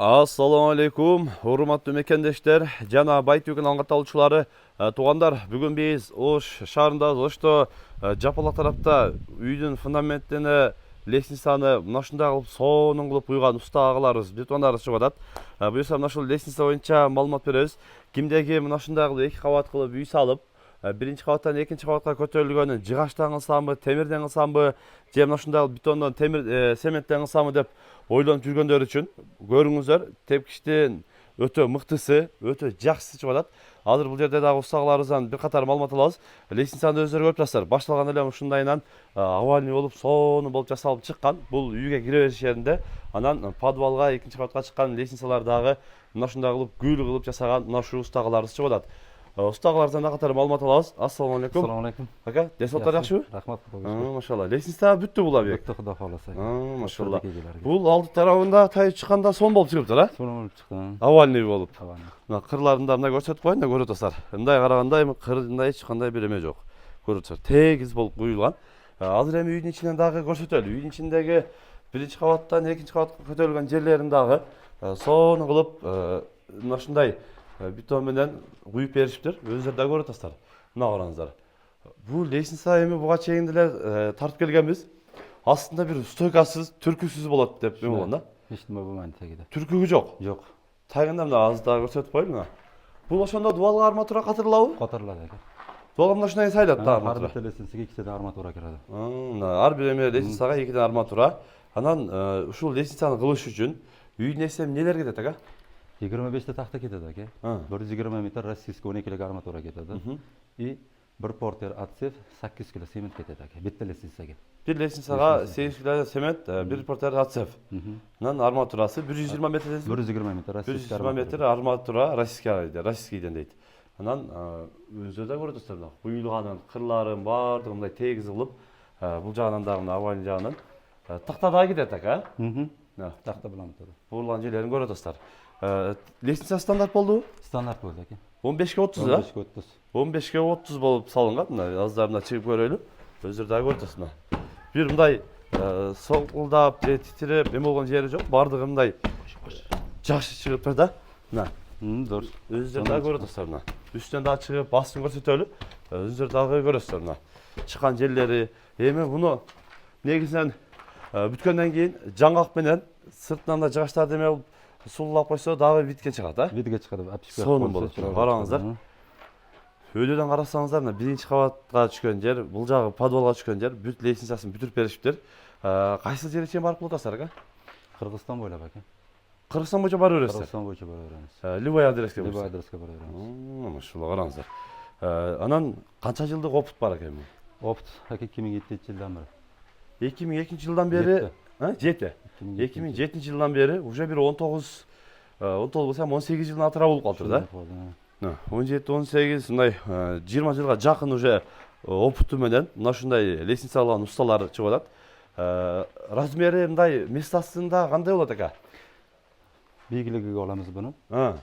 Assalamu alaikum, урматтуу мекендештер жана Байтүгүн аңгаталуучулары, туугандар. Бүгүн биз Ош шаарында, Ошто жапалак тарапта үйдүн фундаментине лестницаны мына ушундай кылып сонун кылып куйган уста агаларыбыз, бетондарыбыз чыгып атат. Буюрса мына ушул лестница боюнча маалымат беребиз. Кимдеги мына ушундай кылып 2 кабат кылып үй салып, биринчи кабаттан экинчи кабатка көтөрүлгөнүн жыгачтан кылсамбы, темирден кылсамбы, же мына ушундай бетондон, цементтен кылсамбы деп ойлонуп жүргөндөр үчүн көрүңүздөр, тепкичтин өтө мыктысы, өтө жакшысы чыгып атат. Азыр бул жерде дагы устагаларыбыздан бир катар маалымат алабыз. Лестницаны өздөрү көрүп жатсыздар. Башталганда эле ушундайынан овальный болуп, сонун болуп жасалып чыккан. Бул үйгө кире бериш жеринде анан подвалга, экинчи кабатка чыккан лестницалар дагы мына ушундай кылып гүл кылып жасаган мына ушул устагаларыбыз чыгып атат. Устагалардан да катар маалымат алабыз. Ассаламу алейкум. Assalamu alaikum. Ака, десоттор жакшыбы? Рахмат. Машалла. Лестница бүттү бул абек. Бүттү, Кудай кааласа. Машалла. Бул алды тарабында тайып чыкканда сон болуп чыгыптыр, а? Сонун болуп чыккан. Овальный болуп. Овальный. Мына кырларында мына көрсөтүп коеюн да көрүп атасыздар. Мындай караганда эми кырында эч кандай бир эме жок. Көрүп атасыздар. Тегиз болуп куюлган. Азыр эми үйдүн ичинен дагы көрсөтөлү. Үйдүн ичиндеги биринчи кабаттан экинчи кабатка көтөрүлгөн жерлерин дагы сонун кылып мына ушундай бетон менен куюп беришиптир. Өзүңөр да көрүп атасыздар. Мына караңыздар. Бул лестница эми буга чейин деле тартып келгенбиз. Астында бир стойкасыз, түркүсүз болот деп эме болгон да. Эч неме болмайды тегиде. Түркүгү жок. Жок. Тайганда мына азыр дагы көрсөтүп коеюн мына. Бул ошондо дубалга арматура катырылабы? Катырылат экен. Дубалга мына ушундай сайлат да Ар арматура. бир лестницага 2 арматура кирет. Мына ар бир эме лестницага 2 арматура. Анан ушул лестницаны кылыш үчүн үйдүн эсеп нелер кетет ака? 25 такта кетет аке. 120 метр российский 12 арматура кетет. И bir портер отсев 8 кило цемент кетет аке. Бетте лестницага. Бир лестницага 8 кило цемент, бир портер отсев. Анан арматурасы 120 метр десиз. 120 метр российский 120 метр арматура российскийден дейт. Анан өзү да көрүп атасыздар мына куюлганын, кырларын баардыгын мындай тегиз кылып, бул жагынан дагы мына овальный жагынан такта дагы кетет ака. Такта билан турат. Бурлан жерлерин көрүп атасыздар. Лестница стандарт болдубу? Стандарт болду аке. 15ге 30 да? 15ге 30. 15ге 30 болуп салынган. Мына аздар мына чыгып көрөлү. Өздөрү дагы көрүп атасыздар. Бир мындай солкулдап же титиреп эме болгон жери жок. Баардыгы мындай жакшы чыгыптыр да. Мына. Дурус. Өздөрү дагы көрүп атасыздар мына. Үстүнөн дагы чыгып басын көрсөтөлү. Өздөрү дагы көрөсүздөр мына. Чыккан жерлери. Эми буну негизинен бүткөндөн кийин жаңгак менен сыртынан да жыгачтарды эме сулуулап койсо дагы витке чыгат, а? Видге чыгат. Сонун болот. Караңыздар. Өйдөн карасаңыздар, мына биринчи кабатка түшкөн жер, бул жагы подвалга түшкөн жер, бүт лестницасын бүтүрүп беришиптир. Кайсы жерге чейин барып кылып атасыздар ака? Кыргызстан бойлап аке. Кыргызстан боюнча барып бересиздер. Кыргызстан боюнча бара беребиз. Любой адреске. Любой адреске бара беребиз. Машалла, караңыздар. Анан канча жылдык опыт бар экен бул? Опыт аке 2007-жылдан бери. 2002-жылдан бери, 7. 2007-жылдан бери уже бир 19 болсо 18 жылдын атыра болуп калыптыр да. 17-18 мындай 20 жылга жакын уже опыту менен мына ушундай лестница алган усталар чыгып атат. Размери мындай местасында кандай болот ака? Бийиклигиге алабыз буну.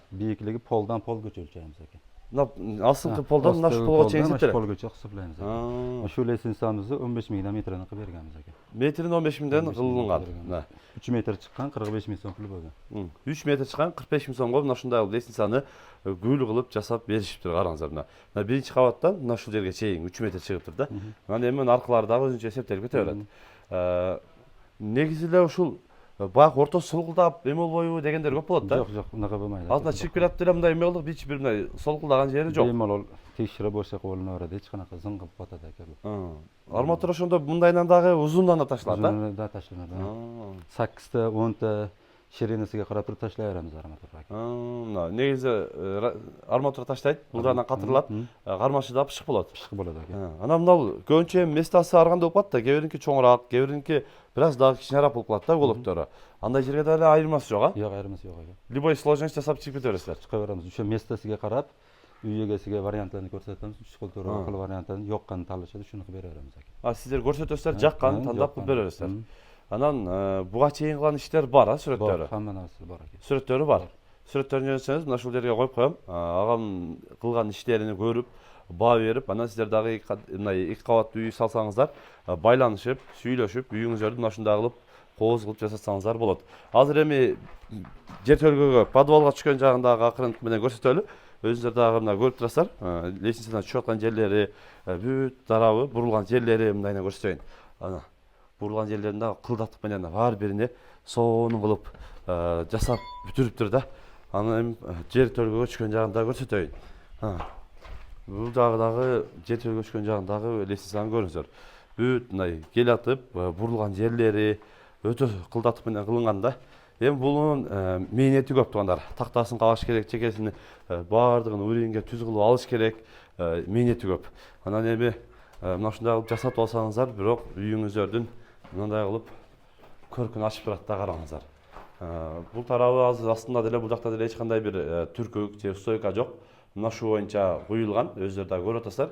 Бийиклиги полдан полго өлчөйбүз аке. Мына асылкы полдан мына ушул полго чейин септелет. Полго чыксыплайбыз аке. Ушул лестницамызды 15 миңден метрден кылып бергенбиз аке. Метрин 15 миңден кылынган. 3 метр чыккан 45 миң сом пул болгон. 3 метр чыккан 45 миң сомго мына ушундай лестницаны гүл кылып жасап беришиптир, караңыздар мына. Мына биринчи кабаттан мына ушул жерге чейин 3 метр чыгыптыр да. Анан эми аркалары дагы өзүнчө эсептелип кете берет. Негизи эле ушул баягы орто солкулдап эме болбойбу дегендер көп болот да. Жок, унага болбойт. Алдына чыгып келип деле мындай эме болдук, бич бир мындай солкулдаган жери жок. Беймалол текшире болсок болуна берет, эч канакы зыңгып батат аке бул. Арматура ошондо мындайынан дагы узундан да ташланат да? Узундан да ташланат. 8 10 ширинесиге карап туруп ташлай беребиз арматурага. Мына негизи арматура таштайт, бул жагынан катырылат, кармашы да пышык болот. Пышык болот аке. Анан мына көбүнчө местасы ар кандай болуп калат да, кээ биринки чоңураак, кээ биринки бир аз дагы кичинераак болуп калат да голоктору. Андай жерге деле айырмасы жок, а? Жок, айырмасы жок аке. Любой сложность жасап чыгып кете бересиздер. Чыга беребиз. Ошо местасиге карап, үй эгесиге варианттарын көрсөтөбүз. 3 колдору аркылуу варианттарын жоккан таалашат, ушуну кылып бере беребиз аке. Сиздер көрсөтөсүздөр, жаккан тандап кылып бере бересиздер. Анан буга чейин кылган иштер бар, сүрөттөрү. Хамма нерсе бар аке. Сүрөттөрү бар. Сүрөттөрүн жөнөтсөңүз, мына ушул жерге коюп коем. Агам кылган иштерин көрүп, баа берип, анан сиздер дагы мындай 2 кабаттуу үй салсаңыздар, байланышып, сүйлөшүп, үйүңүздөрдү мына ушундай кылып кооз кылып жасатсаңыздар болот. Азыр эми жер төлгөгө подвалга түшкөн жагындагы акырындык менен көрсөтөлү. Өзүңөр дагы мына көрүп турасыздар. Лестницадан түшүп аткан жерлери, бүт тарабы бурулган жерлери мындайынан көрсөтөйүн. Ана бурулган жерлерин дагы кылдаттык менен ар бирине сонун кылып жасап бүтүрүптүр да. Анан жер төлгөгө түшкөн жагын да көрсөтөйүн. Бул жагы дагы жер төлгөгө түшкөн жагын дагы лестницаны көрүңүздөр. Бүт мындай келатып бурулган жерлери өтө кылдаттык менен кылынган да. Эми бунун мээнети көп туугандар. Тактасын калаш керек, чекесин баардыгын уринге түз кылып алыш керек, мээнети көп. Анан эми мына ушундай кылып жасатып алсаңыздар, бирок үйүңүздөрдүн мындай кылып көркүн ачып турат да, караңыздар. Бул тарабы астында деле, бул жакта деле эч кандай бир түркүк же стойка жок. Мына шу боюнча куюлган, өзүңөр да көрүп атасыздар.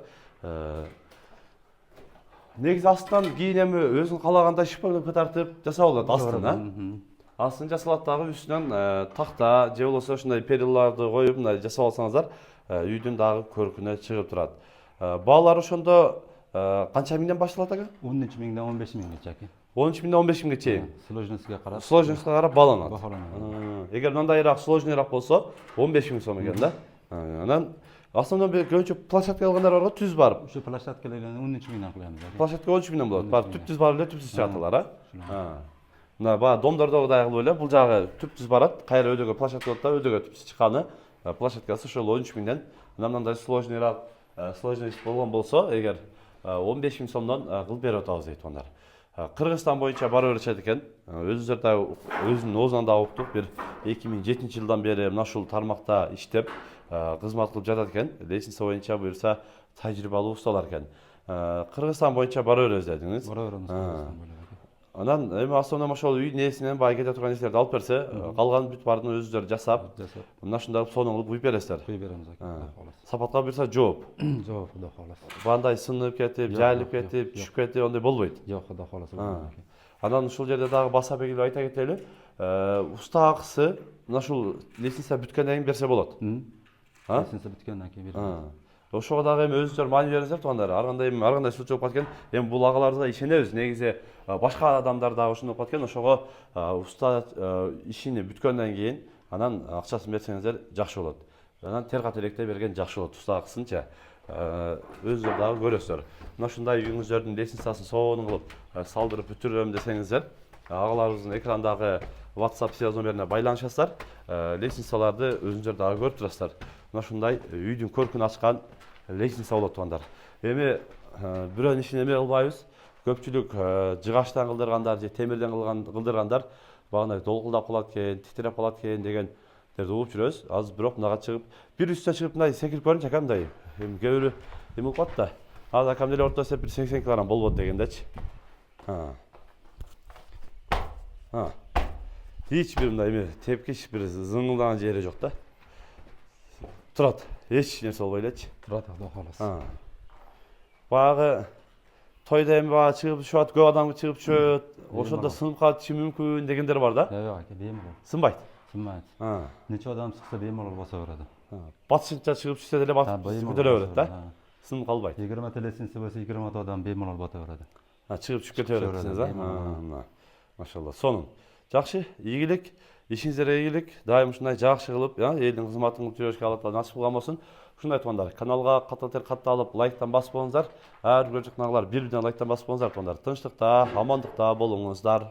Негизи астынан кийин эми өзүң каалагандай шпаклевка тартып жасап алат астын, Астын жасалат дагы үстүнөн такта же болбосо ушундай периларды коюп мындай жасап алсаңыздар, үйдүн дагы көркүнө чыгып турат. Баалар ошондо канча миңден башталат ага? 13 миңден 15 миңге чейин. 13 миңден 15 миңге чейин. Сложностьга карап. Сложностьга карап бааланат. Бааланат. Эгер мындайраак сложныйраак болсо 15 миң сом экен да. Анан астынан көбүнчө площадка алгандар бар го, түз барып. Ушу площадкалардан 13 миңден кылабыз. Площадка 13 миңден болот. Барып түп-түз барып эле түпсүз чыгаталар, Мына баа домдордо кудай кылып эле бул жагы түп-түз барат. Кайра өйдөгө площадка болот да, өйдөгө түпсүз чыкканы площадкасы ошол 13 миңден. Мындай сложныйраак сложность болгон болсо, эгер 15 миң сомдон кылып берип атабыз дейт туугандар. Кыргызстан боюнча бара беришет экен. Өзүңөр да өзүнүн оозунан да уктук, бир 2007-жылдан бери мына ушул тармакта иштеп, кызмат кылып жатат экен. Лестница боюнча буюрса тажрыйбалуу усталар экен. Кыргызстан боюнча бара беребиз дедиңиз. Бара беребиз. Анан эми астынан ошол үйдүн ээсинен баягы кете турган нерселерди алып берсе, калган бүт баарын өзүңөр жасап, мына ушундай сонун кылып куюп бересиздер. Куюп беребиз ака. Сапатка буюрса жооп. Жооп, Кудай кааласа. Бандай сынып кетип, жайылып кетип, түшүп кетип, андай болбойт. Жок, Кудай кааласа. Анан ушул жерде дагы баса белгилеп айта кетели. Уста акысы мына ушул лестница бүткөндөн кийин берсе болот. Лестница бүткөндөн кийин беребиз. Ошого дагы эми өзүңөр маани бериңиздер туугандар. Ар кандай случай болуп кеткен. Эми бул агаларыбызга ишенебиз. Негизи башка адамдар дагы ушундай болуп кеткен. Ошого уста ишини бүткөндөн кийин анан акчасын берсеңиздер жакшы болот. Анан тер кат электе берген жакшы болот. Уста акысынча өзүңөр дагы көрөсүздөр. Мына ушундай үйүңүздөрдүн лестницасын сонун кылып салдырып бүтүрөм десеңиздер, агаларыбыздын экрандагы WhatsApp связь номерине байланышасыздар. Лестницаларды өзүңөр дагы көрүп турасыздар. Мына ушундай үйдүн көркүн ачкан лестница болот туугандар. Эми бирөөнүн ишин эме кылбайбыз. Көпчүлүк жыгачтан кылдыргандар же темирден кылдыргандар багындай долкулдап калат экен, титиреп калат экен дегендерди угуп жүрөбүз. Азыр бирок мынага чыгып, бир үстүнө чыгып мындай секирип көрүнчү ака мындай. Эми кээ бирөө эме болуп калат да. Азыр акам деле орто эсеп бир 80 килограмм болбот дегендечи. Hiç bir мындай эме тепкич бир зыңылдаган жери жок да. Турат. Эч нерсе болбой элечи. Турат, Кудай кааласа. Баягы тойда эми баа чыгып түшөт, көп адам чыгып түшөт. Ошондо сынып калышы мүмкүн дегендер бар да. Жок, ака, беймалол. Сынбайт. Сынбайт. Нече адам чыкса беймалол баса берет. Батышынча чыгып түшсө деле батып көтөрө берет да. Сынып калбайт. 20 лестница болсо 20 адам беймалол бата берет. Чыгып түшүп кете берет десеңиз да. Машалла. Сонун. Жакшы, ийгилик, ишиңизге ийгилик. Дайым ушундай жакшы кылып, элдин кызматын кылып жүрүшкө Алла таала насип кылган болсун. Ушундай туугандар, каналга катталып, лайктан басып болуңуздар. Ар бир көрүп жаткан агалар бири-биринен лайктан басып болуңуздар туугандар. Тынчтыкта, амандыкта болуңуздар.